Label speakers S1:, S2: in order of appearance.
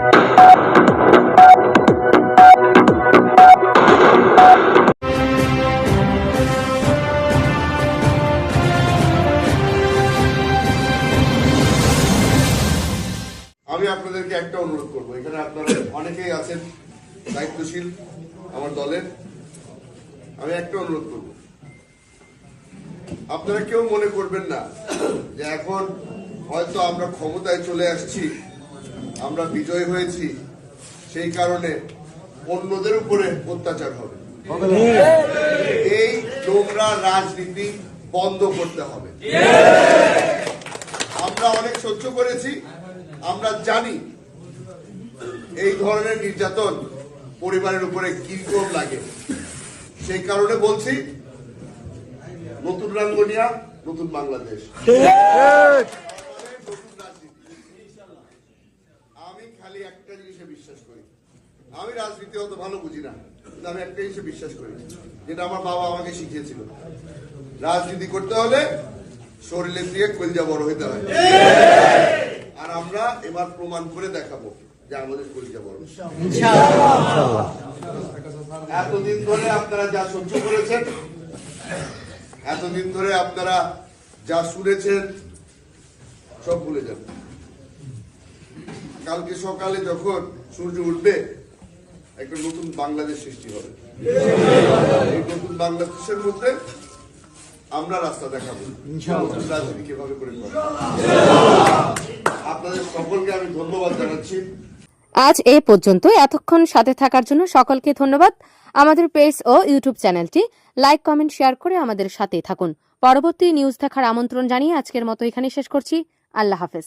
S1: আমি আপনাদেরকে একটা অনুরোধ করবো, এখানে আপনারা অনেকেই আছেন দায়িত্বশীল আমার দলের, আমি একটা অনুরোধ করব, আপনারা কেউ মনে করবেন না যে এখন হয়তো আমরা ক্ষমতায় চলে আসছি, আমরা বিজয় হয়েছি, সেই কারণে অন্যদের উপরে অত্যাচার হবে। এই নোংরা রাজনীতি বন্ধ করতে হবে। আমরা অনেক সহ্য করেছি, আমরা জানি এই ধরনের নির্যাতন পরিবারের উপরে কিরকম লাগে। সেই কারণে বলছি, নতুন রাঙ্গুনিয়া, নতুন বাংলাদেশ। আমি খালি একটা জিনিসে বিশ্বাস করি, আমি রাজনীতি অত ভালো বুঝি না, কিন্তু আমি একটা জিনিসে বিশ্বাস করি, যেটা আমার বাবা আমাকে শিখিয়েছিল, রাজনীতি করতে হলে শরীরের দিয়ে কলজা বড় হইতে হয়। আর আমরা এবার প্রমাণ করে দেখাবো যে আমাদের কলজা বড়। এতদিন ধরে আপনারা যা সহ্য করেছেন, এতদিন ধরে আপনারা যা শুনেছেন, সব ভুলে যান। কালকে সকালে যখন সূর্য উঠবে, একটা নতুন বাংলাদেশ সৃষ্টি হবে। এই নতুন বাংলাদেশের মধ্যে আমরা রাস্তা দেখাবো, রাজনীতি কিভাবে করে করব। আপনাদের সকলকে আমি ধন্যবাদ জানাচ্ছি।
S2: আজ এ পর্যন্ত। এতক্ষণ সাথে থাকার জন্য সকলকে ধন্যবাদ। আমাদের পেজ ও ইউটিউব চ্যানেলটি লাইক, কমেন্ট, শেয়ার করে আমাদের সাথেই থাকুন। পরবর্তী নিউজ দেখার আমন্ত্রণ জানিয়ে আজকের মতো এখানেই শেষ করছি। আল্লাহ হাফেজ।